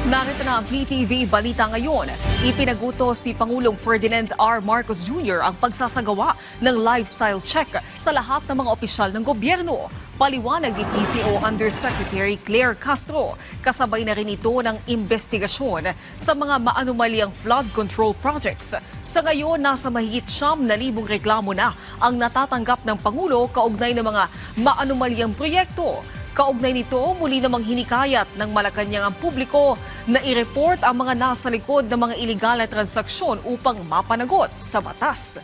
Narito na ang PTV Balita ngayon. Ipinagutos si Pangulong Ferdinand R. Marcos Jr. ang pagsasagawa ng lifestyle check sa lahat ng mga opisyal ng gobyerno. Paliwanag ni PCO Undersecretary Claire Castro. Kasabay na rin ito ng investigasyon sa mga maanumalyang flood control projects. Sa ngayon, nasa mahigit 9,000 reklamo na ang natatanggap ng Pangulo kaugnay ng mga maanumalyang proyekto. Kaugnay nito, muli namang hinikayat ng Malacanang ang publiko na i-report ang mga nasa likod ng mga iligal na transaksyon upang mapanagot sa batas.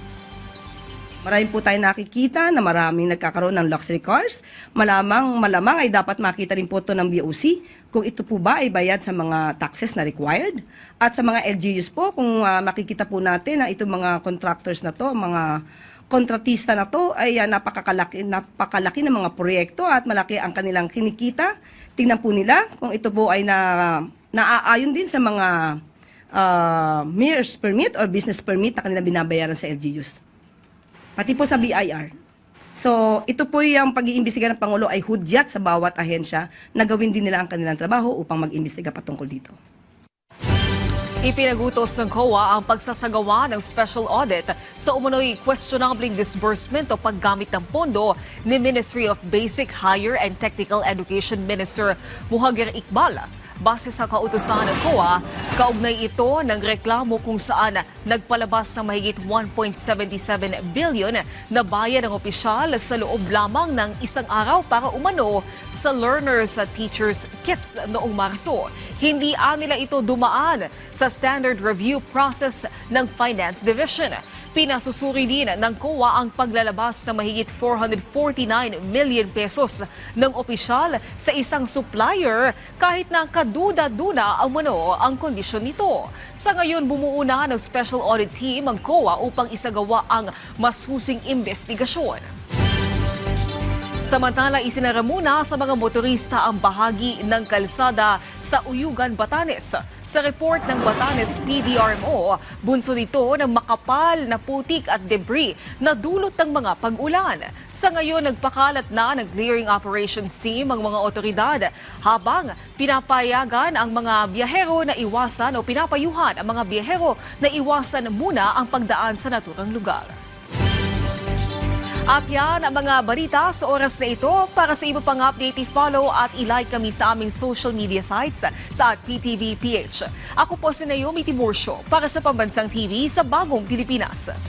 Marami po tayo nakikita na maraming nagkakaroon ng luxury cars. Malamang ay dapat makita rin po ito ng BOC kung ito po ba ay bayad sa mga taxes na required. At sa mga LGUs po, kung makikita po natin na itong mga contractors na to, mga kontratista na to ay napakalaki ng mga proyekto at malaki ang kanilang kinikita. Tingnan po nila kung ito po ay naaayon din sa mga mayor's permit or business permit na kanilang binabayaran sa LGUs. Pati po sa BIR. So, ito po yung pag-iimbestiga ng Pangulo ay hudyat sa bawat ahensya na gawin din nila ang kanilang trabaho upang mag-imbestiga patungkol dito. Ipinagutos ng COA ang pagsasagawa ng special audit sa umano'y questionabling disbursement o paggamit ng pondo ni Ministry of Basic, Higher and Technical Education Minister Muhagir Iqbal. Base sa kautusan ng COA, kaugnay ito ng reklamo kung saan nagpalabas ng mahigit 1.77 billion na bayad ng opisyal sa loob lamang ng isang araw para umano sa learners at teachers kits noong Marso. Hindi nila ito dumaan sa standard review process ng Finance Division. Pinasusuri din ng COA ang paglalabas ng mahigit 449 million pesos ng opisyal sa isang supplier kahit na kaduda-duda ang kondisyon nito. Sa ngayon, bumuo na ng Special Audit Team ang COA upang isagawa ang masusing investigasyon. Samantala, isinara muna sa mga motorista ang bahagi ng kalsada sa Uyugan, Batanes. Sa report ng Batanes PDRMO, bunso nito ng makapal na putik at debris na dulot ng mga pag-ulan. Sa ngayon, nagpakalat na ng clearing operations team ang mga otoridad habang pinapayagan ang mga biyahero na iwasan o pinapayuhan ang mga biyahero na iwasan muna ang pagdaan sa naturang lugar. At yan ang mga balita sa oras na ito. Para sa iba pang update, i-follow at i-like kami sa aming social media sites sa PTV PH. Ako po si Naomi Timurcio para sa Pambansang TV sa Bagong Pilipinas.